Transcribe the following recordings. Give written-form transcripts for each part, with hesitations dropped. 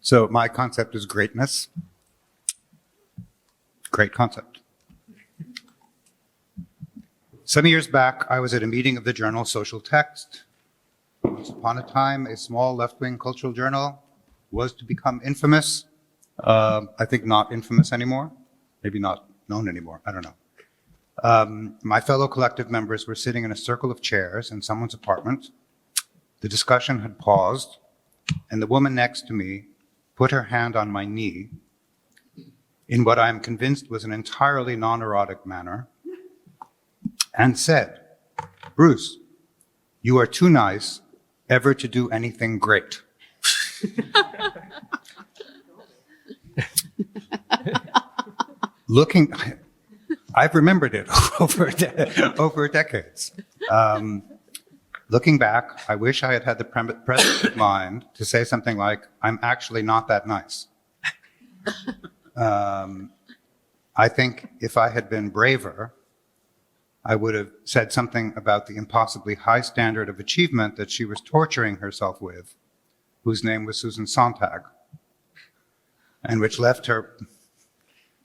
So my concept is greatness. Great concept. Some years back, I was at a meeting of the journal Social Text. Once upon a time, a small left-wing cultural journal was to become infamous. I think not infamous anymore. Maybe not known anymore. I don't know. My fellow collective members were sitting in a circle of chairs in someone's apartment. The discussion had paused, and the woman next to me put her hand on my knee in what I am convinced was an entirely non-erotic manner and said, "Bruce, you are too nice ever to do anything great." I've remembered it over decades. Looking back, I wish I had had the presence of mind to say something like, "I'm actually not that nice." I think if I had been braver, I would have said something about the impossibly high standard of achievement that she was torturing herself with, whose name was Susan Sontag, and which left her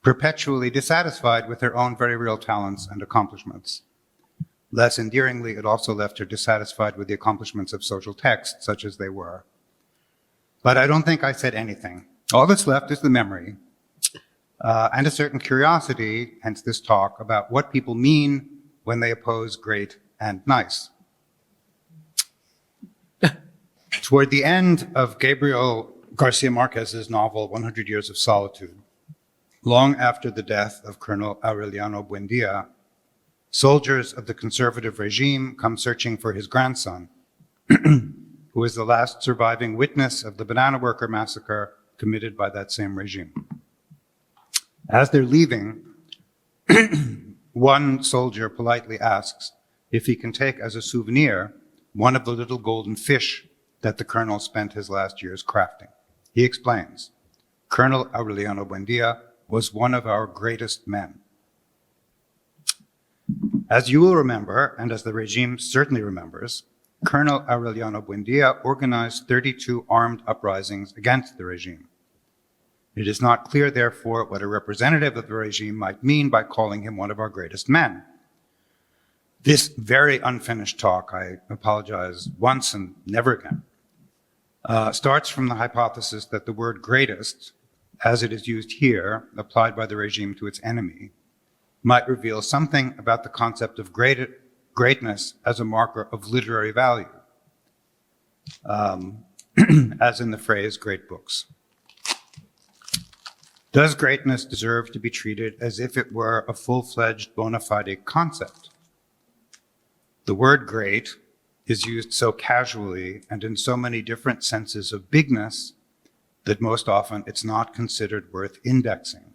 perpetually dissatisfied with her own very real talents and accomplishments. Less endearingly, it also left her dissatisfied with the accomplishments of social text, such as they were. But I don't think I said anything. All that's left is the memory, and a certain curiosity, hence this talk, about what people mean when they oppose great and nice. Toward the end of Gabriel Garcia Marquez's novel, 100 Years of Solitude, long after the death of Colonel Aureliano Buendia, soldiers of the conservative regime come searching for his grandson, who is the last surviving witness of the banana worker massacre committed by that same regime. As they're leaving, one soldier politely asks if he can take as a souvenir one of the little golden fish that the colonel spent his last years crafting. He explains, "Colonel Aureliano Buendia was one of our greatest men." As you will remember, and as the regime certainly remembers, Colonel Aureliano Buendia organized 32 armed uprisings against the regime. It is not clear, therefore, what a representative of the regime might mean by calling him one of our greatest men. This very unfinished talk, I apologize once and never again, starts from the hypothesis that the word greatest, as it is used here, applied by the regime to its enemy, might reveal something about the concept of greatness as a marker of literary value, as in the phrase great books. Does greatness deserve to be treated as if it were a full-fledged bona fide concept? The word great is used so casually and in so many different senses of bigness that most often it's not considered worth indexing.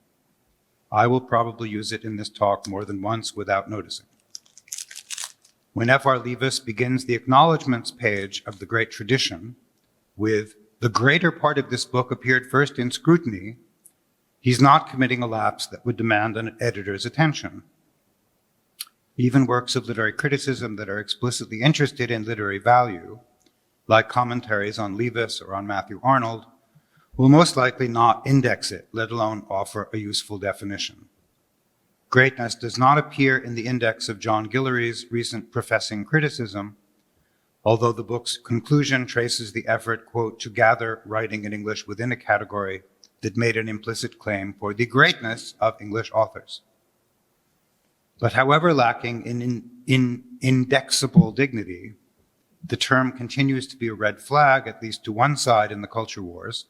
I will probably use it in this talk more than once without noticing. When F.R. Leavis begins the acknowledgments page of the great tradition with "the greater part of this book appeared first in scrutiny," he's not committing a lapse that would demand an editor's attention. Even works of literary criticism that are explicitly interested in literary value, like commentaries on Leavis or on Matthew Arnold, will most likely not index it, let alone offer a useful definition. Greatness does not appear in the index of John Guillory's recent professing criticism, although the book's conclusion traces the effort, quote, to gather writing in English within a category that made an implicit claim for the greatness of English authors. But however lacking in indexable dignity, the term continues to be a red flag, at least to one side in the culture wars,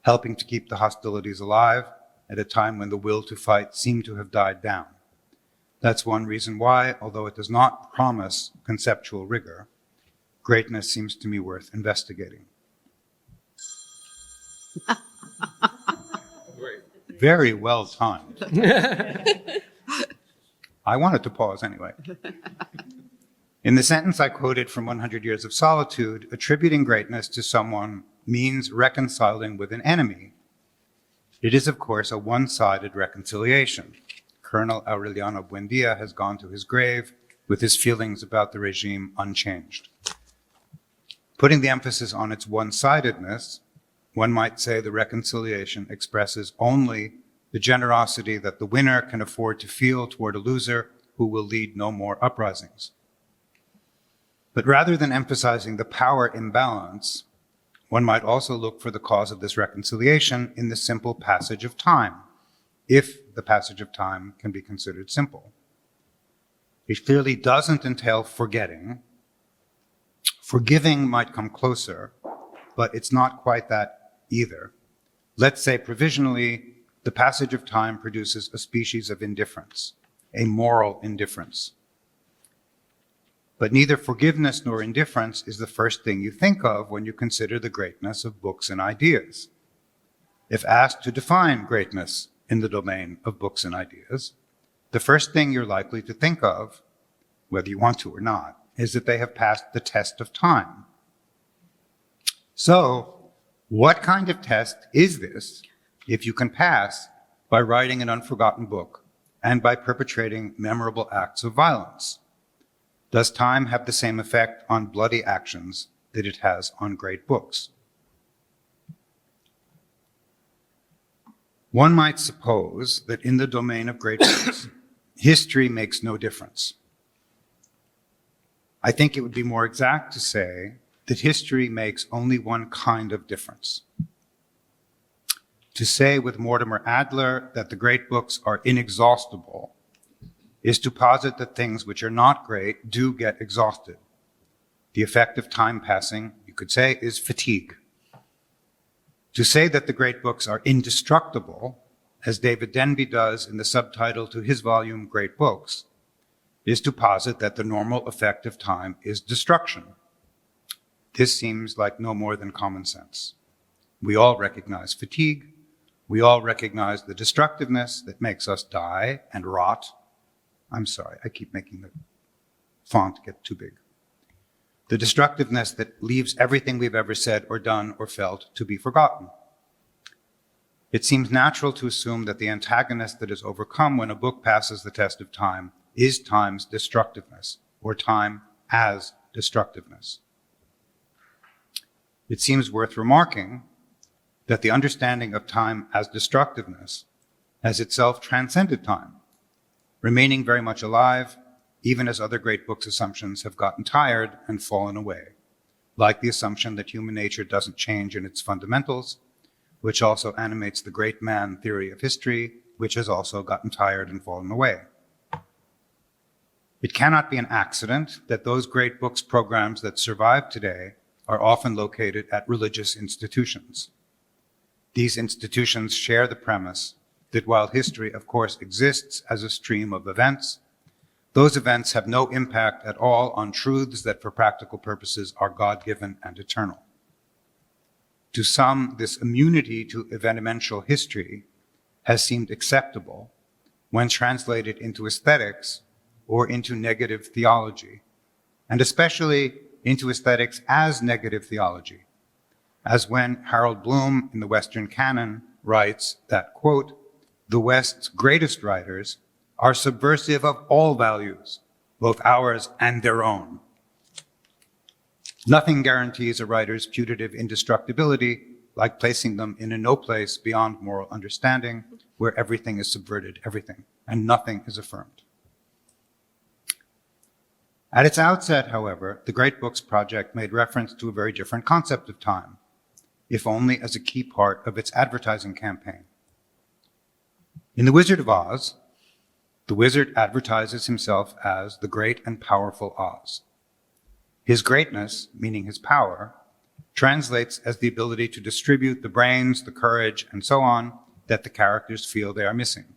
helping to keep the hostilities alive at a time when the will to fight seemed to have died down. That's one reason why, although it does not promise conceptual rigor, greatness seems to me worth investigating. Very well timed. I wanted to pause anyway. In the sentence I quoted from 100 Years of Solitude, attributing greatness to someone means reconciling with an enemy. It is, of course, a one-sided reconciliation. Colonel Aureliano Buendia has gone to his grave with his feelings about the regime unchanged. Putting the emphasis on its one-sidedness, one might say the reconciliation expresses only the generosity that the winner can afford to feel toward a loser who will lead no more uprisings. But rather than emphasizing the power imbalance, one might also look for the cause of this reconciliation in the simple passage of time, if the passage of time can be considered simple. It clearly doesn't entail forgetting. Forgiving might come closer, but it's not quite that either. Let's say provisionally, the passage of time produces a species of indifference, a moral indifference. But neither forgiveness nor indifference is the first thing you think of when you consider the greatness of books and ideas. If asked to define greatness in the domain of books and ideas, the first thing you're likely to think of, whether you want to or not, is that they have passed the test of time. So, what kind of test is this if you can pass by writing an unforgotten book and by perpetrating memorable acts of violence? Does time have the same effect on bloody actions that it has on great books? One might suppose that in the domain of great books, history makes no difference. I think it would be more exact to say that history makes only one kind of difference. To say with Mortimer Adler that the great books are inexhaustible is to posit that things which are not great do get exhausted. The effect of time passing, you could say, is fatigue. To say that the great books are indestructible, as David Denby does in the subtitle to his volume, Great Books, is to posit that the normal effect of time is destruction. This seems like no more than common sense. We all recognize fatigue. We all recognize the destructiveness that makes us die and rot. I'm sorry, I keep making the font get too big. The destructiveness that leaves everything we've ever said or done or felt to be forgotten. It seems natural to assume that the antagonist that is overcome when a book passes the test of time is time's destructiveness, or time as destructiveness. It seems worth remarking that the understanding of time as destructiveness has itself transcended time, remaining very much alive, even as other great books' assumptions have gotten tired and fallen away, like the assumption that human nature doesn't change in its fundamentals, which also animates the great man theory of history, which has also gotten tired and fallen away. It cannot be an accident that those great books programs that survive today are often located at religious institutions. These institutions share the premise that while history, of course, exists as a stream of events, those events have no impact at all on truths that for practical purposes are God-given and eternal. To some, this immunity to evenemential history has seemed acceptable when translated into aesthetics or into negative theology, and especially into aesthetics as negative theology, as when Harold Bloom in the Western Canon writes that, quote, "The West's greatest writers are subversive of all values, both ours and their own. Nothing guarantees a writer's putative indestructibility like placing them in a no place beyond moral understanding where everything is subverted, everything, and nothing is affirmed." At its outset, however, the Great Books Project made reference to a very different concept of time, if only as a key part of its advertising campaign. In The Wizard of Oz, the wizard advertises himself as the great and powerful Oz. His greatness, meaning his power, translates as the ability to distribute the brains, the courage, and so on that the characters feel they are missing.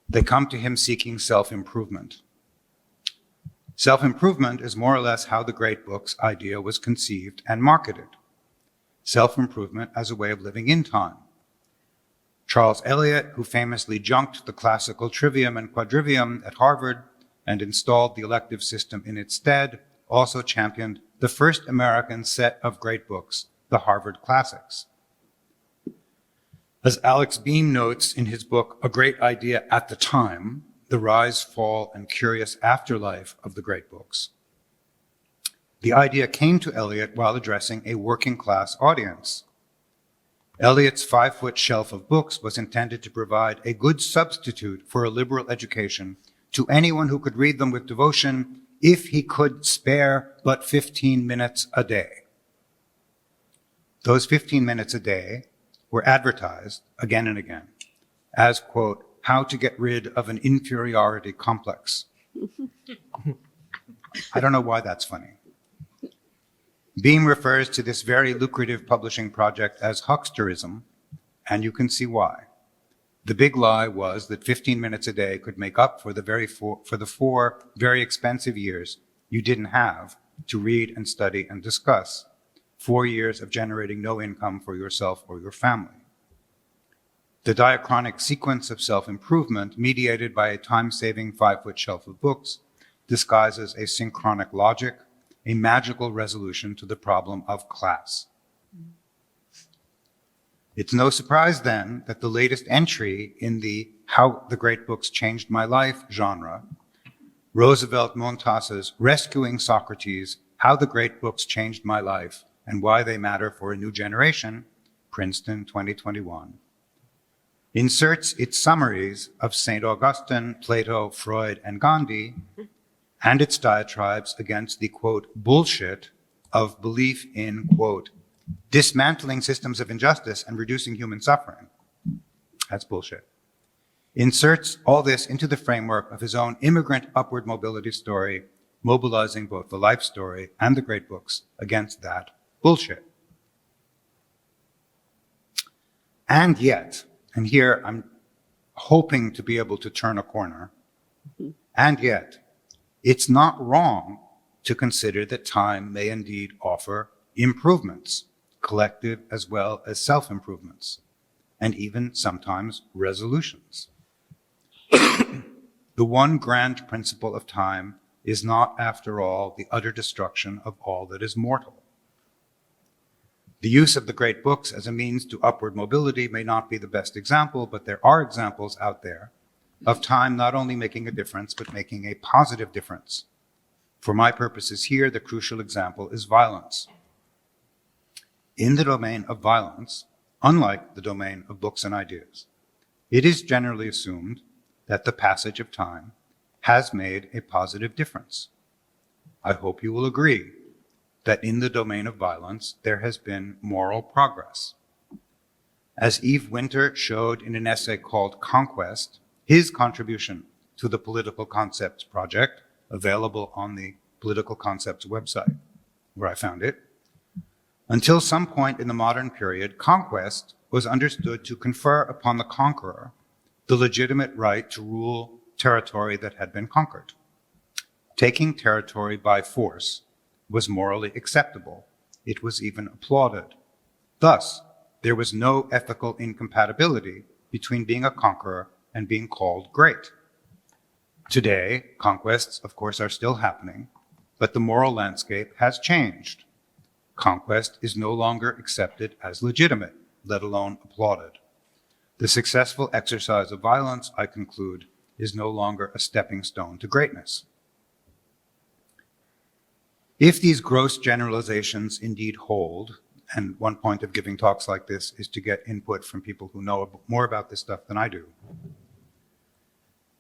They come to him seeking self-improvement. Self-improvement is more or less how the Great Books idea was conceived and marketed. Self-improvement as a way of living in time. Charles Eliot, who famously junked the classical trivium and quadrivium at Harvard and installed the elective system in its stead, also championed the first American set of great books, the Harvard Classics. As Alex Beam notes in his book, A Great Idea at the Time, The Rise, Fall, and Curious Afterlife of the Great Books, the idea came to Eliot while addressing a working class audience. Eliot's 5-foot shelf of books was intended to provide a good substitute for a liberal education to anyone who could read them with devotion if he could spare but 15 minutes a day. Those 15 minutes a day were advertised again and again as, quote, how to get rid of an inferiority complex. I don't know why that's funny. Beam refers to this very lucrative publishing project as hucksterism, and you can see why. The big lie was that 15 minutes a day could make up for the 4 very expensive years you didn't have to read and study and discuss, 4 years of generating no income for yourself or your family. The diachronic sequence of self-improvement, mediated by a time-saving 5-foot shelf of books, disguises a synchronic logic, a magical resolution to the problem of class. It's no surprise then that the latest entry in the How the Great Books Changed My Life genre, Roosevelt Montas's Rescuing Socrates, How the Great Books Changed My Life and Why They Matter for a New Generation, Princeton 2021, inserts its summaries of St. Augustine, Plato, Freud, and Gandhi, and its diatribes against the, quote, bullshit of belief in, quote, dismantling systems of injustice and reducing human suffering. That's bullshit. Inserts all this into the framework of his own immigrant upward mobility story, mobilizing both the life story and the great books against that bullshit. And yet, and here I'm hoping to be able to turn a corner, and yet, it's not wrong to consider that time may indeed offer improvements, collective as well as self-improvements, and even sometimes resolutions. The one grand principle of time is not, after all, the utter destruction of all that is mortal. The use of the great books as a means to upward mobility may not be the best example, but there are examples out there of time not only making a difference, but making a positive difference. For my purposes here, the crucial example is violence. In the domain of violence, unlike the domain of books and ideas, it is generally assumed that the passage of time has made a positive difference. I hope you will agree that in the domain of violence, there has been moral progress. As Eve Winter showed in an essay called Conquest, his contribution to the Political Concepts Project, available on the Political Concepts website, where I found it, until some point in the modern period, conquest was understood to confer upon the conqueror the legitimate right to rule territory that had been conquered. Taking territory by force was morally acceptable. It was even applauded. Thus, there was no ethical incompatibility between being a conqueror and being called great. Today, conquests, of course, are still happening, but the moral landscape has changed. Conquest is no longer accepted as legitimate, let alone applauded. The successful exercise of violence, I conclude, is no longer a stepping stone to greatness. If these gross generalizations indeed hold, and one point of giving talks like this is to get input from people who know more about this stuff than I do,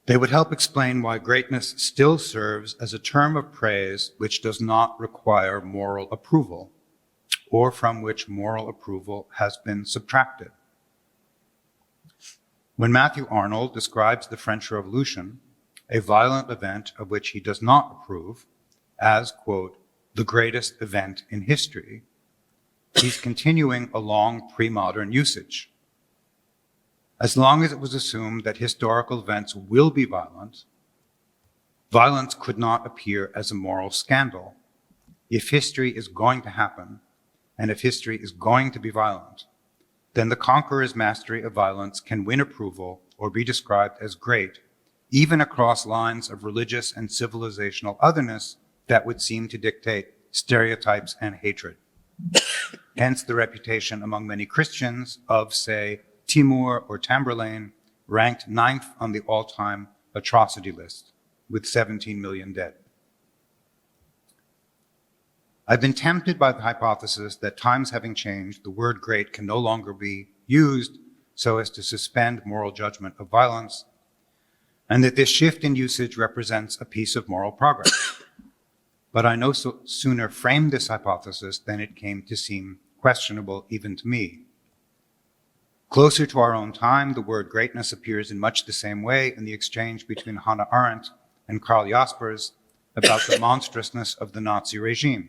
they would help explain why greatness still serves as a term of praise which does not require moral approval, or from which moral approval has been subtracted. When Matthew Arnold describes the French Revolution, a violent event of which he does not approve, as, quote, the greatest event in history, he's continuing a long pre-modern usage. As long as it was assumed that historical events will be violent, violence could not appear as a moral scandal. If history is going to happen, and if history is going to be violent, then the conqueror's mastery of violence can win approval or be described as great, even across lines of religious and civilizational otherness that would seem to dictate stereotypes and hatred. Hence the reputation among many Christians of, say, Timur or Tamberlane, ranked 9th on the all-time atrocity list, with 17 million dead. I've been tempted by the hypothesis that times having changed, the word great can no longer be used so as to suspend moral judgment of violence, and that this shift in usage represents a piece of moral progress. But I no sooner framed this hypothesis than it came to seem questionable even to me. Closer to our own time, the word greatness appears in much the same way in the exchange between Hannah Arendt and Karl Jaspers about the monstrousness of the Nazi regime,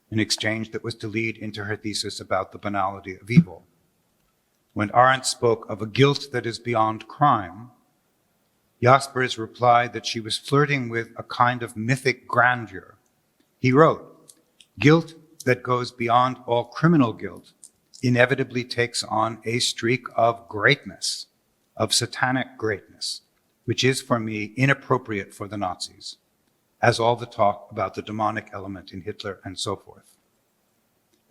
an exchange that was to lead into her thesis about the banality of evil. When Arendt spoke of a guilt that is beyond crime, Jaspers replied that she was flirting with a kind of mythic grandeur. He wrote, "Guilt that goes beyond all criminal guilt inevitably takes on a streak of greatness, of satanic greatness, which is for me inappropriate for the Nazis, as all the talk about the demonic element in Hitler and so forth."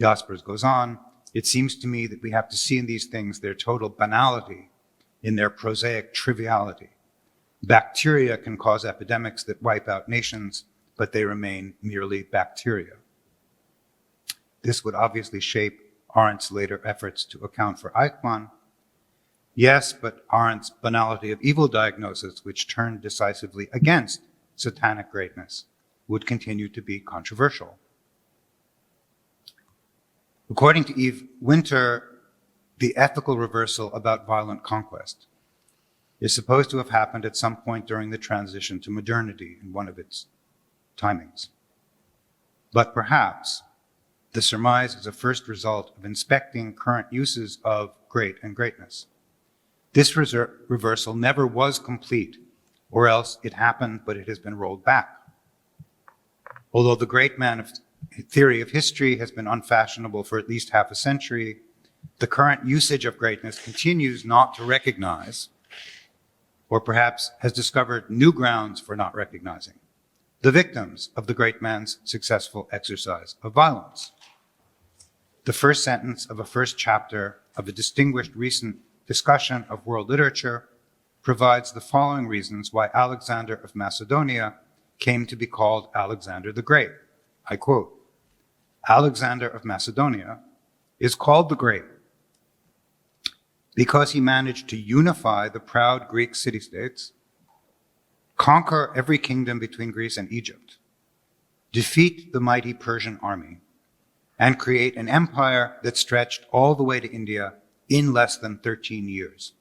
Jaspers goes on, "It seems to me that we have to see in these things their total banality, in their prosaic triviality. Bacteria can cause epidemics that wipe out nations, but they remain merely bacteria." This would obviously shape Arendt's later efforts to account for Eichmann. Yes, but Arendt's banality of evil diagnosis, which turned decisively against satanic greatness, would continue to be controversial. According to Eve Winter, the ethical reversal about violent conquest is supposed to have happened at some point during the transition to modernity in one of its timings. But perhaps the surmise is a first result of inspecting current uses of great and greatness. This reversal never was complete, or else it happened, but it has been rolled back. Although the great man of theory of history has been unfashionable for at least half a century, the current usage of greatness continues not to recognize, or perhaps has discovered new grounds for not recognizing, the victims of the great man's successful exercise of violence. The first sentence of a first chapter of a distinguished recent discussion of world literature provides the following reasons why Alexander of Macedonia came to be called Alexander the Great. I quote, "Alexander of Macedonia is called the Great because he managed to unify the proud Greek city-states, conquer every kingdom between Greece and Egypt, defeat the mighty Persian army, and create an empire that stretched all the way to India in less than 13 years.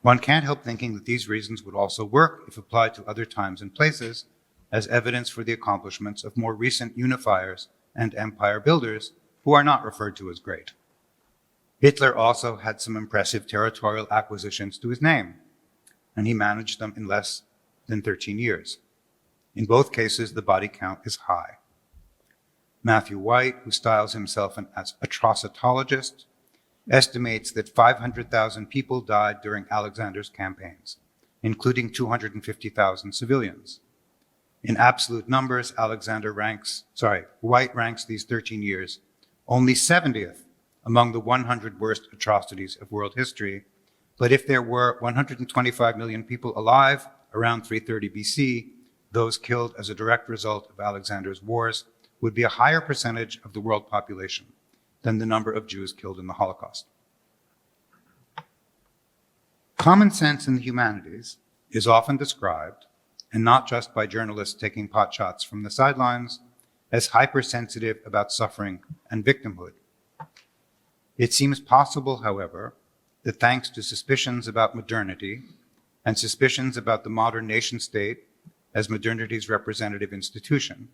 One can't help thinking that these reasons would also work if applied to other times and places as evidence for the accomplishments of more recent unifiers and empire builders who are not referred to as great. Hitler also had some impressive territorial acquisitions to his name, and he managed them in less than 13 years. In both cases, the body count is high. Matthew White, who styles himself as a atrocitologist, estimates that 500,000 people died during Alexander's campaigns, including 250,000 civilians. In absolute numbers, White ranks these 13 years only 70th among the 100 worst atrocities of world history. But if there were 125 million people alive around 330 BC, those killed as a direct result of Alexander's wars would be a higher percentage of the world population than the number of Jews killed in the Holocaust. Common sense in the humanities is often described, and not just by journalists taking potshots from the sidelines, as hypersensitive about suffering and victimhood. It seems possible, however, that thanks to suspicions about modernity and suspicions about the modern nation state as modernity's representative institution,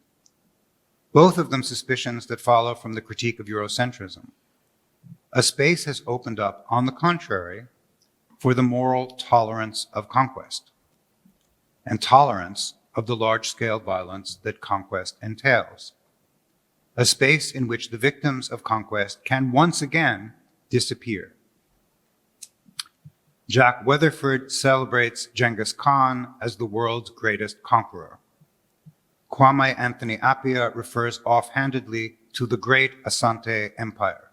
both of them suspicions that follow from the critique of Eurocentrism, a space has opened up, on the contrary, for the moral tolerance of conquest and tolerance of the large-scale violence that conquest entails, a space in which the victims of conquest can once again disappear. Jack Weatherford celebrates Genghis Khan as the world's greatest conqueror. Kwame Anthony Appiah refers offhandedly to the Great Asante Empire.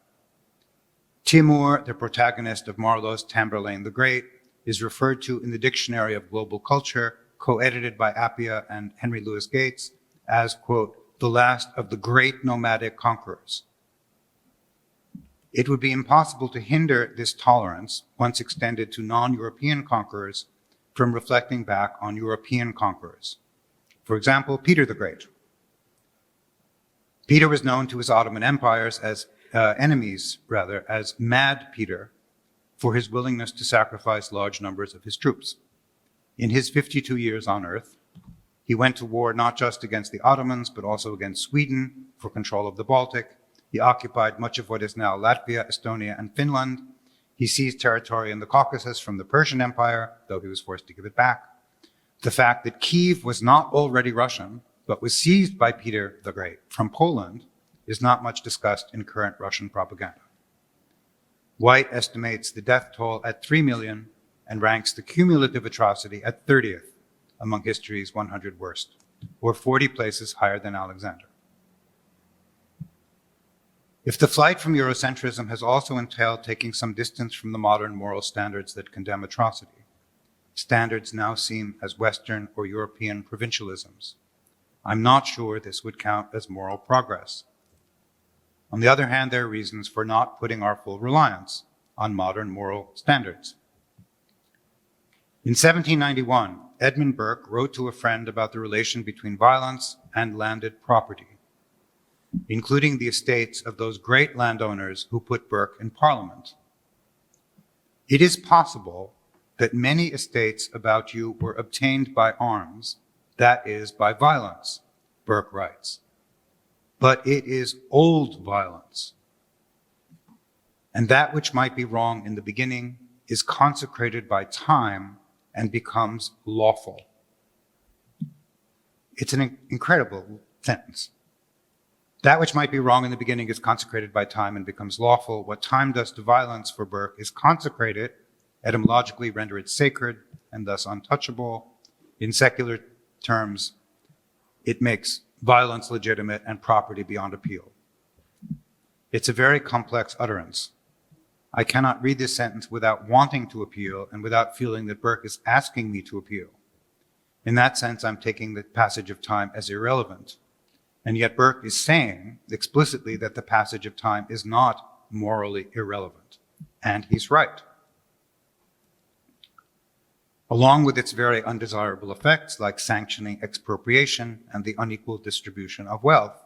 Timur, the protagonist of Marlowe's Tamburlaine the Great, is referred to in the Dictionary of Global Culture, co-edited by Appiah and Henry Louis Gates, as, quote, the last of the great nomadic conquerors. It would be impossible to hinder this tolerance, once extended to non-European conquerors, from reflecting back on European conquerors. For example, Peter the Great. Peter was known to his Ottoman empires as enemies, as Mad Peter, for his willingness to sacrifice large numbers of his troops. In his 52 years on earth, he went to war not just against the Ottomans, but also against Sweden for control of the Baltic. He occupied much of what is now Latvia, Estonia, and Finland. He seized territory in the Caucasus from the Persian Empire, though he was forced to give it back. The fact that Kiev was not already Russian, but was seized by Peter the Great from Poland, is not much discussed in current Russian propaganda. White estimates the death toll at 3 million and ranks the cumulative atrocity at 30th among history's 100 worst, or 40 places higher than Alexander. If the flight from Eurocentrism has also entailed taking some distance from the modern moral standards that condemn atrocity, standards now seem as Western or European provincialisms, I'm not sure this would count as moral progress. On the other hand, there are reasons for not putting our full reliance on modern moral standards. In 1791, Edmund Burke wrote to a friend about the relation between violence and landed property, including the estates of those great landowners who put Burke in Parliament. It is possible that many estates about you were obtained by arms, that is, by violence, Burke writes. But it is old violence. And that which might be wrong in the beginning is consecrated by time and becomes lawful. It's an incredible sentence. That which might be wrong in the beginning is consecrated by time and becomes lawful. What time does to violence for Burke is consecrate it, etymologically render it sacred and thus untouchable. In secular terms, it makes violence legitimate and property beyond appeal. It's a very complex utterance. I cannot read this sentence without wanting to appeal and without feeling that Burke is asking me to appeal. In that sense, I'm taking the passage of time as irrelevant. And yet Burke is saying explicitly that the passage of time is not morally irrelevant. And he's right. Along with its very undesirable effects, like sanctioning expropriation and the unequal distribution of wealth,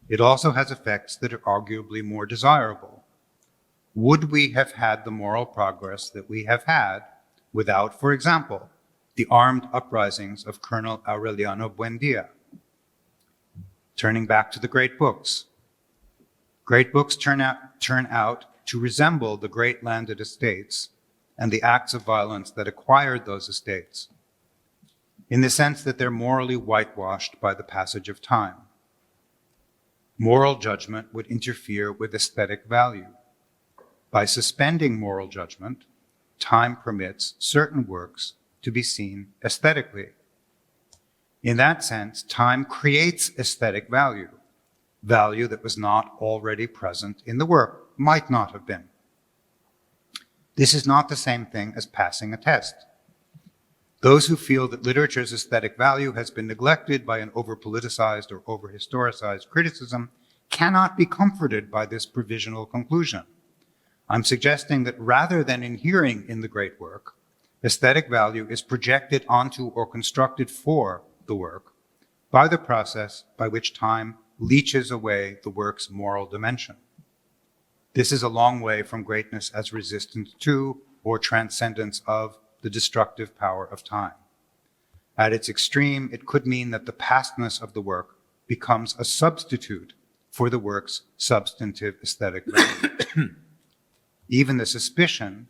it also has effects that are arguably more desirable. Would we have had the moral progress that we have had without, for example, the armed uprisings of Colonel Aureliano Buendia? Turning back to the great books. Great books turn out to resemble the great landed estates and the acts of violence that acquired those estates, in the sense that they're morally whitewashed by the passage of time. Moral judgment would interfere with aesthetic value. By suspending moral judgment, time permits certain works to be seen aesthetically. In that sense, time creates aesthetic value, value that was not already present in the work, might not have been. This is not the same thing as passing a test. Those who feel that literature's aesthetic value has been neglected by an over-politicized or over-historicized criticism cannot be comforted by this provisional conclusion. I'm suggesting that rather than inhering in the great work, aesthetic value is projected onto or constructed for the work by the process by which time leaches away the work's moral dimension. This is a long way from greatness as resistance to or transcendence of the destructive power of time. At its extreme, it could mean that the pastness of the work becomes a substitute for the work's substantive aesthetic value. Even the suspicion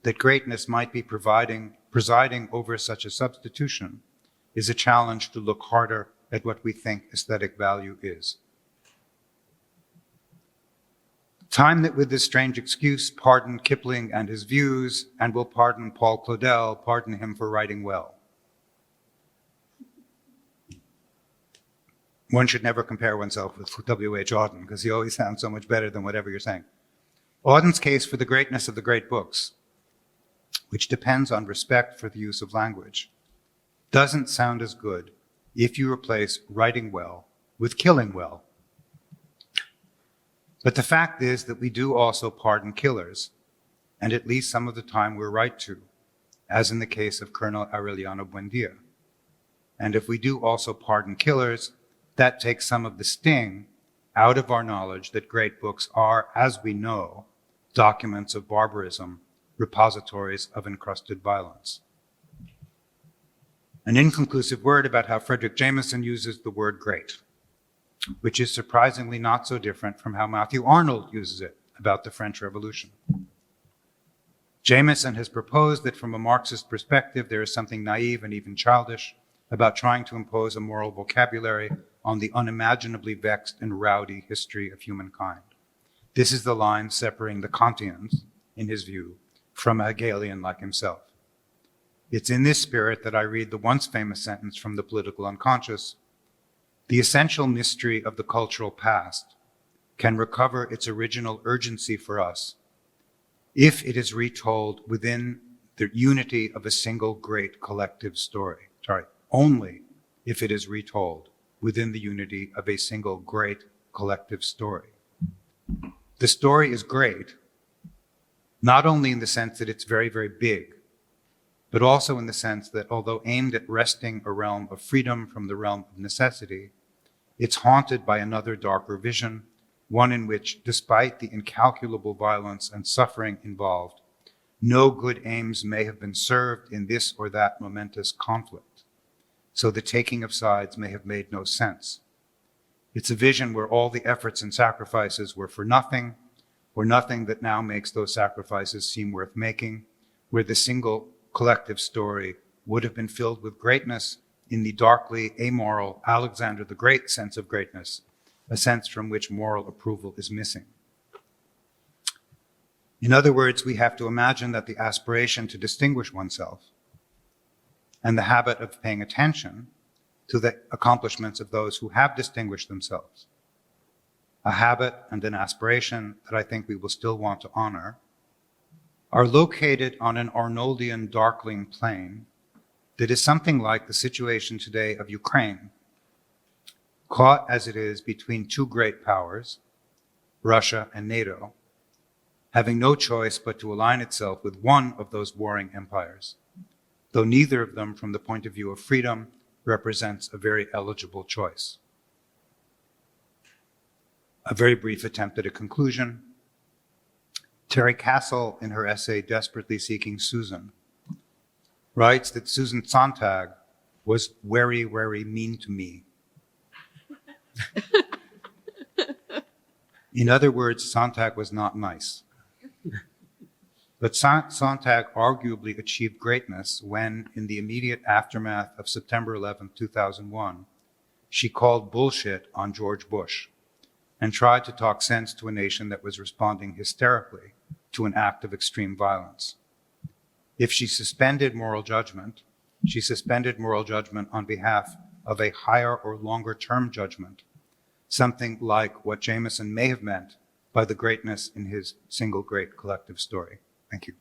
that greatness might be presiding over such a substitution is a challenge to look harder at what we think aesthetic value is. Time that with this strange excuse pardoned Kipling and his views, and will pardon Paul Claudel, pardon him for writing well. One should never compare oneself with W.H. Auden, because he always sounds so much better than whatever you're saying. Auden's case for the greatness of the great books, which depends on respect for the use of language, doesn't sound as good if you replace writing well with killing well. But the fact is that we do also pardon killers, and at least some of the time we're right to, as in the case of Colonel Aureliano Buendia. And if we do also pardon killers, that takes some of the sting out of our knowledge that great books are, as we know, documents of barbarism, repositories of encrusted violence. An inconclusive word about how Frederick Jameson uses the word great, which is surprisingly not so different from how Matthew Arnold uses it about the French Revolution. Jameson has proposed that from a Marxist perspective, there is something naive and even childish about trying to impose a moral vocabulary on the unimaginably vexed and rowdy history of humankind. This is the line separating the Kantians, in his view, from a Hegelian like himself. It's in this spirit that I read the once famous sentence from The Political Unconscious: "The essential mystery of the cultural past can recover its original urgency for us if it is retold within the unity of a single great collective story." Only if it is retold within the unity of a single great collective story. The story is great, not only in the sense that it's very, very big, but also in the sense that although aimed at wresting a realm of freedom from the realm of necessity, it's haunted by another darker vision, one in which, despite the incalculable violence and suffering involved, no good aims may have been served in this or that momentous conflict. So the taking of sides may have made no sense. It's a vision where all the efforts and sacrifices were for nothing, or nothing that now makes those sacrifices seem worth making, where the single collective story would have been filled with greatness in the darkly amoral Alexander the Great sense of greatness, a sense from which moral approval is missing. In other words, we have to imagine that the aspiration to distinguish oneself and the habit of paying attention to the accomplishments of those who have distinguished themselves, a habit and an aspiration that I think we will still want to honor, are located on an Arnoldian darkling plane that is something like the situation today of Ukraine, caught as it is between two great powers, Russia and NATO, having no choice but to align itself with one of those warring empires, though neither of them, from the point of view of freedom, represents a very eligible choice. A very brief attempt at a conclusion. Terry Castle, in her essay Desperately Seeking Susan, writes that Susan Sontag was very, very mean to me. In other words, Sontag was not nice. But Sontag arguably achieved greatness when, in the immediate aftermath of September 11, 2001, she called bullshit on George Bush and tried to talk sense to a nation that was responding hysterically to an act of extreme violence. If she suspended moral judgment, she suspended moral judgment on behalf of a higher or longer term judgment, something like what Jameson may have meant by the greatness in his single great collective story. Thank you.